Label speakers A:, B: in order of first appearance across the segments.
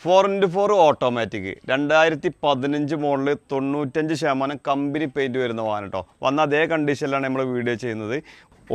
A: 4x4 automatic 2015 model 95% company paint വരുന്ന വാഹനം കേട്ടോ. വന്ന അതേ കണ്ടീഷനിലാണ് നമ്മൾ വീഡിയോ ചെയ്യുന്നത്.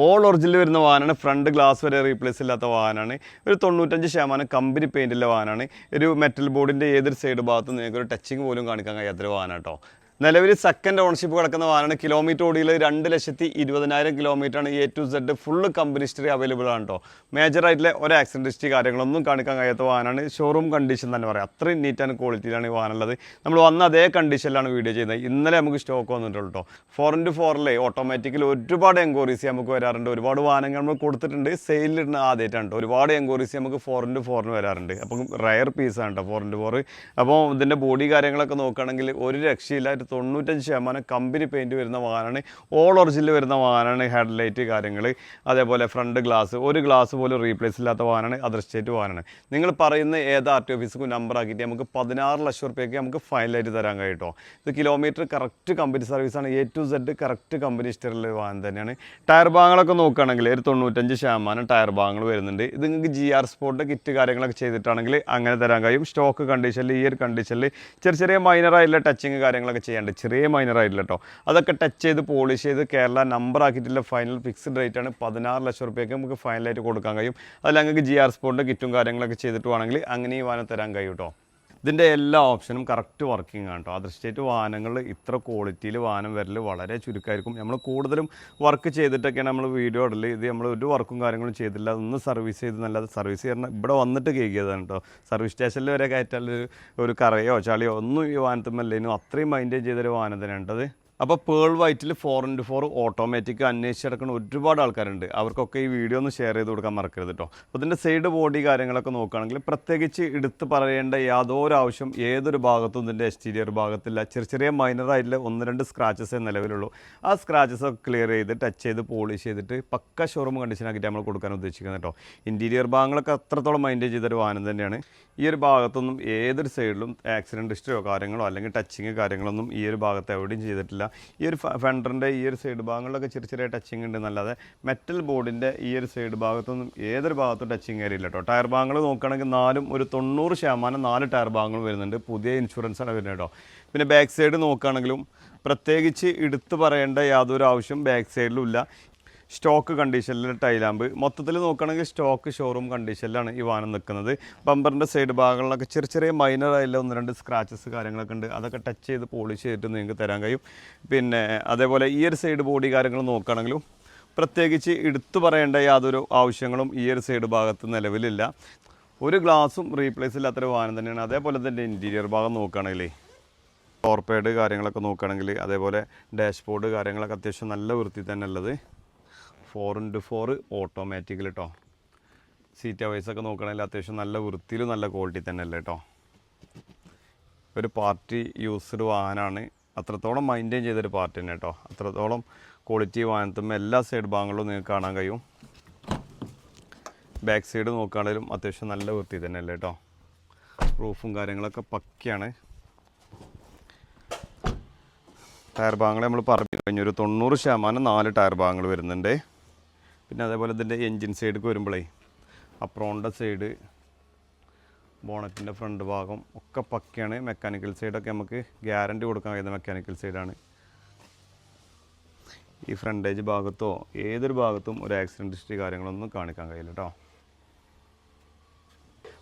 A: ഓൾ ഒറിജിനൽ വരുന്ന വാഹനമാണ്. ഫ്രണ്ട് ഗ്ലാസ് വരെ റീപ്ലേസ് ഇല്ലാത്ത വാഹനമാണ്. ഒരു 95% കമ്പനി പെയിൻറ്റുള്ള വാഹനമാണ്. ഒരു മെറ്റൽ ബോർഡിൻ്റെ ഏതൊരു സൈഡ് ഭാഗത്തും നിങ്ങൾക്ക് ഒരു ടച്ചിങ് പോലും കാണിക്കാൻ കഴിയാത്തൊരു വാഹനം കേട്ടോ. നിലവിൽ സെക്കൻഡ് ഓണർഷിപ്പ് കിടക്കുന്ന വാഹനമാണ്. കിലോമീറ്റർ ഓടിയിൽ 2,20,000 കിലോമീറ്ററാണ്. A to Z full company history available ആണ് കേട്ടോ. മേജറായിട്ടുള്ള ഒരു ആക്സിഡൻറ്റ് ഹിസ്റ്ററി കാര്യങ്ങളൊന്നും കാണിക്കാൻ കഴിയാത്ത വാഹനമാണ്. ഷോറൂം കണ്ടീഷൻ തന്നെ പറയാം. അത്രയും നീറ്റ് ആൻഡ് ക്വാളിറ്റിയിലാണ് ഈ വാഹനം ഉള്ളത്. നമ്മൾ വന്ന അതേ കണ്ടീഷനിലാണ് വീഡിയോ ചെയ്യുന്നത്. ഇന്നലെ നമുക്ക് സ്റ്റോക്ക് വന്നിട്ടുള്ളൂ കേട്ടോ. 4x4 ഓട്ടോമാറ്റിക്കൽ ഒരുപാട് എൻക്വയറീസ് നമുക്ക് വരാറുണ്ട്. ഒരുപാട് വാഹനങ്ങൾ നമ്മൾ കൊടുത്തിട്ടുണ്ട്. സെയിലിടുന്ന ആദ്യമായിട്ടാണ് കേട്ടോ. ഒരുപാട് എൻക്വയറീസ് നമുക്ക് 4x4 വരാറുണ്ട്. അപ്പം റയർ പീസാണ് കേട്ടോ 4x4. അപ്പോൾ ഇതിൻ്റെ ബോഡി കാര്യങ്ങളൊക്കെ നോക്കുകയാണെങ്കിൽ ഒരു രക്ഷയില്ല. 95% കമ്പനി പെയിൻറ്റ് വരുന്ന വാഹനമാണ്. ഓൾ ഒറിജിനൽ വരുന്ന വാഹനമാണ്. ഹെഡ്ലൈറ്റ് കാര്യങ്ങൾ, അതേപോലെ ഫ്രണ്ട് ഗ്ലാസ്, ഒരു ഗ്ലാസ് പോലും റീപ്ലേസ് ഇല്ലാത്ത വാഹനമാണ്. അതർ സ്റ്റേറ്റ് വാഹനമാണ്. നിങ്ങൾ പറയുന്ന ഏത് RT ഓഫീസിനും നമ്പർ ആക്കിയിട്ട് നമുക്ക് 16 ലക്ഷം റുപ്യയ്ക്ക് നമുക്ക് ഫൈനലായിട്ട് തരാൻ കഴിയും. ഇത് കിലോമീറ്റർ കറക്റ്റ് കമ്പനി സർവീസാണ്. A to Z correct company ഹിസ്റ്ററിലുള്ള വാഹനം തന്നെയാണ്. ടയർ ഭാഗങ്ങളൊക്കെ നോക്കുകയാണെങ്കിൽ ഒരു 95% ടയർ ഭാഗങ്ങൾ വരുന്നുണ്ട്. ഇത് നിങ്ങൾക്ക് GR സ്പോർട്ട് കിറ്റ് കാര്യങ്ങളൊക്കെ ചെയ്തിട്ടാണെങ്കിൽ അങ്ങനെ തരാൻ കഴിയും. സ്റ്റോക്ക് കണ്ടീഷനിൽ ഈ ഒരു കണ്ടീഷനിൽ ചെറിയ മൈനറായിട്ടുള്ള ടച്ചിങ് കാര്യങ്ങളൊക്കെ ചെയ്യാൻ ചെറിയ മൈനറായിട്ടില്ല കേട്ടോ. അതൊക്കെ ടച്ച് ചെയ്ത് പോളിഷ് ചെയ്ത് കേരള നമ്പർ ആക്കിയിട്ടുള്ള ഫൈനൽ ഫിക്സ്ഡ് റേറ്റ് ആണ്. 16 ലക്ഷം റുപ്യയ്ക്ക് നമുക്ക് ഫൈനലായിട്ട് കൊടുക്കാൻ കഴിയും. അതിൽ നിങ്ങൾക്ക് GR സ്പോർട്ടിൻ്റെ കിറ്റും കാര്യങ്ങളൊക്കെ ചെയ്തിട്ട് വേണമെങ്കിൽ അങ്ങനെ ഈ വാഹനം തരാൻ കഴിയും കേട്ടോ. ഇതിൻ്റെ എല്ലാ ഓപ്ഷനും കറക്റ്റ് വർക്കിംഗ് ആണ് കേട്ടോ. അതർ സ്റ്റേറ്റ് വാഹനങ്ങൾ ഇത്ര ക്വാളിറ്റിയിൽ വാഹനം വരൽ വളരെ ചുരുക്കമായിരിക്കും. നമ്മൾ കൂടുതലും വർക്ക് ചെയ്തിട്ടൊക്കെയാണ് നമ്മൾ വീഡിയോ ഇടൽ. ഇത് നമ്മൾ ഒരു വർക്കും കാര്യങ്ങളും ചെയ്തില്ല. അതൊന്ന് സർവീസ് ചെയ്ത് നല്ലത് സർവീസ് ചെയ്യണം. ഇവിടെ വന്നിട്ട് കേൾക്കിയതാണ് കേട്ടോ. സർവീസ് സ്റ്റേഷനിൽ വരെ കയറ്റാൽ ഒരു കറയോ ചളിയോ ഒന്നും ഈ വാഹനത്തുമല്ലേനും അത്രയും മെയിൻറ്റെയിൻ ചെയ്തൊരു വാഹനം തന്നെയാണ് കേട്ടത്. അപ്പോൾ പേൾ വൈറ്റിൽ 4x4 ഓട്ടോമാറ്റിക് അന്വേഷിച്ചെടുക്കുന്ന ഒരുപാട് ആൾക്കാരുണ്ട്. അവർക്കൊക്കെ ഈ വീഡിയോ ഒന്ന് ഷെയർ ചെയ്ത് കൊടുക്കാൻ മറക്കരുത് കേട്ടോ. അപ്പോൾ ഇതിൻ്റെ സൈഡ് ബോഡി കാര്യങ്ങളൊക്കെ നോക്കുകയാണെങ്കിൽ പ്രത്യേകിച്ച് എടുത്ത് പറയേണ്ട യാതൊരു ആവശ്യം ഏതൊരു ഭാഗത്തും ഇതിൻ്റെ എക്സ്റ്റീരിയർ ഭാഗത്തില്ല. ചെറിയ മൈനറായിട്ടുള്ള 1-2 സ്ക്രാച്ചസേ നിലവിലുള്ളൂ. ആ സ്ക്രാച്ചസൊക്കെ ക്ലിയർ ചെയ്ത് ടച്ച് ചെയ്ത് പോളിഷ് ചെയ്തിട്ട് പക്ക ഷോറൂം കണ്ടീഷനാക്കിയിട്ട് നമ്മൾ കൊടുക്കാൻ ഉദ്ദേശിക്കുന്നത് കേട്ടോ. ഇൻറ്റീരിയർ ഭാഗങ്ങളൊക്കെ അത്രത്തോളം മെയിൻറ്റെയിൻ ചെയ്തൊരു വാഹനം തന്നെയാണ്. ഈ ഒരു ഭാഗത്തൊന്നും ഏതൊരു സൈഡിലും ആക്സിഡൻറ്റ് ഹിസ്റ്ററിയോ കാര്യങ്ങളോ അല്ലെങ്കിൽ ടച്ചിങ് കാര്യങ്ങളൊന്നും ഈ ഒരു ഭാഗത്ത് എവിടെയും ചെയ്തിട്ടില്ല. ഈ ഒരു ഫെൻഡറിൻ്റെ ഈ ഒരു സൈഡ് ഭാഗങ്ങളിലൊക്കെ ചെറിയ ടച്ചിങ് ഉണ്ട് എന്നല്ലാതെ മെറ്റൽ ബോർഡിൻ്റെ ഈ ഒരു സൈഡ് ഭാഗത്തൊന്നും ഏതൊരു ഭാഗത്തും ടച്ചിങ് ഏരിയ ഇല്ല കേട്ടോ. ടയർ ഭാഗങ്ങൾ നോക്കുകയാണെങ്കിൽ ഒരു 90% 4 ടയർ ഭാഗങ്ങൾ വരുന്നുണ്ട്. പുതിയ ഇൻഷുറൻസാണ് വരുന്നത് കേട്ടോ. പിന്നെ ബാക്ക് സൈഡ് നോക്കുകയാണെങ്കിലും പ്രത്യേകിച്ച് എടുത്ത് പറയേണ്ട യാതൊരു ആവശ്യം ബാക്ക് സൈഡിലും ഇല്ല. സ്റ്റോക്ക് കണ്ടീഷനിൽ ടൈലാമ്പ് മൊത്തത്തിൽ നോക്കുകയാണെങ്കിൽ സ്റ്റോക്ക് ഷോറൂം കണ്ടീഷനിലാണ് ഈ വാഹനം നിൽക്കുന്നത്. ബമ്പറിൻ്റെ സൈഡ് ഭാഗങ്ങളിലൊക്കെ ചെറിയ മൈനറായില്ല 1-2 സ്ക്രാച്ചസ് കാര്യങ്ങളൊക്കെ ഉണ്ട്. അതൊക്കെ ടച്ച് ചെയ്ത് പോളിഷ് ചെയ്തിട്ട് നിങ്ങൾക്ക് തരാൻ കഴിയും. പിന്നെ അതേപോലെ ഈ ഒരു സൈഡ് ബോഡി കാര്യങ്ങൾ നോക്കുകയാണെങ്കിലും പ്രത്യേകിച്ച് എടുത്തു പറയേണ്ട യാതൊരു ആവശ്യങ്ങളും ഈ ഒരു സൈഡ് ഭാഗത്ത് നിലവിലില്ല. ഒരു ഗ്ലാസും റീപ്ലേസ് ഇല്ലാത്തൊരു വാഹനം തന്നെയാണ്. അതേപോലെ തന്നെ ഇൻറ്റീരിയർ ഭാഗം നോക്കുകയാണെങ്കിൽ ടോർപേഡ് കാര്യങ്ങളൊക്കെ നോക്കുകയാണെങ്കിൽ അതേപോലെ ഡാഷ്ബോർഡ് കാര്യങ്ങളൊക്കെ അത്യാവശ്യം നല്ല വൃത്തി തന്നെ ഉള്ളത്. 4x4 ഓട്ടോമാറ്റിക്കൽ കേട്ടോ. സീറ്റ് വൈസൊക്കെ നോക്കുകയാണെങ്കിൽ അത്യാവശ്യം നല്ല വൃത്തിയിലും നല്ല ക്വാളിറ്റി തന്നെ അല്ലേ കേട്ടോ. ഒരു പാർട്ടി യൂസ്ഡ് വാഹനമാണ്. അത്രത്തോളം മെയിൻറ്റെയിൻ ചെയ്തൊരു പാർട്ടി തന്നെ കേട്ടോ. അത്രത്തോളം ക്വാളിറ്റി വാഹനത്തുമ്പോൾ എല്ലാ സൈഡ് ഭാഗങ്ങളിലും നിങ്ങൾക്ക് കാണാൻ കഴിയും. ബാക്ക് സൈഡ് നോക്കുകയാണെങ്കിലും അത്യാവശ്യം നല്ല വൃത്തി തന്നെ അല്ലേ കേട്ടോ. റൂഫും കാര്യങ്ങളൊക്കെ പക്കയാണ്. ടയർ ഭാഗങ്ങൾ നമ്മൾ പറഞ്ഞു കഴിഞ്ഞു. ഒരു 90% 4 ടയർ ഭാഗങ്ങൾ വരുന്നുണ്ട്. പിന്നെ അതേപോലെ ഇതിൻ്റെ എൻജിൻ സൈഡിലേക്ക് വരുമ്പോഴേ അപ്രോണിൻ്റെ സൈഡ് ബോണറ്റിൻ്റെ ഫ്രണ്ട് ഭാഗം ഒക്കെ പക്കയാണ്. മെക്കാനിക്കൽ സൈഡൊക്കെ നമുക്ക് ഗ്യാരണ്ടി കൊടുക്കാൻ കഴിയുന്ന മെക്കാനിക്കൽ സൈഡാണ്. ഈ ഫ്രണ്ടേജ് ഭാഗത്തോ ഏതൊരു ഭാഗത്തും ഒരു ആക്സിഡൻറ്റ് ഹിസ്റ്ററി കാര്യങ്ങളൊന്നും കാണിക്കാൻ കഴിയില്ല കേട്ടോ.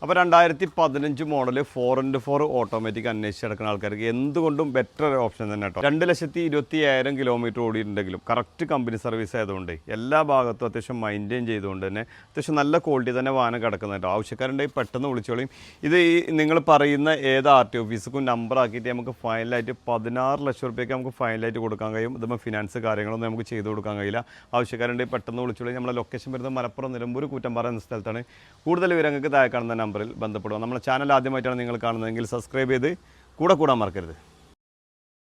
A: അപ്പോൾ 2015 മോഡൽ 4x4 ഓട്ടോമാറ്റിക് അന്വേഷിച്ച് നടക്കുന്ന ആൾക്കാർക്ക് എന്തുകൊണ്ടും ബെറ്റർ ഒരു ഓപ്ഷൻ തന്നെ കേട്ടോ. 2,20,000 കിലോമീറ്റർ ഓടിയിട്ടുണ്ടെങ്കിലും കറക്റ്റ് കമ്പനി സർവീസ് ആയതുകൊണ്ട് എല്ലാ ഭാഗത്തും അത്യാവശ്യം മെയിൻറ്റെയിൻ ചെയ്തുകൊണ്ട് തന്നെ അത്യാവശ്യം നല്ല ക്വാളിറ്റി തന്നെ വാഹനം കിടക്കുന്നത് കേട്ടോ. ആവശ്യക്കാരുണ്ടെങ്കിൽ പെട്ടെന്ന് വിളിച്ചോളിയും. ഇത് ഈ നിങ്ങൾ പറയുന്ന ഏത് RT ഓഫീസിനും നമ്പർ ആക്കിയിട്ട് നമുക്ക് ഫൈനലായിട്ട് 16 ലക്ഷം റുപ്യയ്ക്ക് നമുക്ക് ഫൈനലായിട്ട് കൊടുക്കാൻ കഴിയും. ഇതുമ്പോൾ ഫിനാൻസ് കാര്യങ്ങളൊന്നും നമുക്ക് ചെയ്ത് കൊടുക്കാൻ കഴിയില്ല. ആവശ്യക്കാരുണ്ടെങ്കിൽ പെട്ടെന്ന് വിളിച്ചോളിയും. നമ്മളെ ലൊക്കേഷൻ വരുന്നത് മലപ്പുറം നിലമ്പൂർ കൂറ്റമ്പാറ എന്ന സ്ഥലത്താണ്. കൂടുതൽ വിവരങ്ങൾക്ക് താഴെ കാണുന്ന നമ്പറിൽ ബന്ധപ്പെടുക. നമ്മുടെ ചാനൽ ആദ്യമായിട്ടാണ് നിങ്ങൾ കാണുന്നതെങ്കിൽ സബ്സ്ക്രൈബ് ചെയ്ത് കൂടെ കൂടാൻ മറക്കരുത്.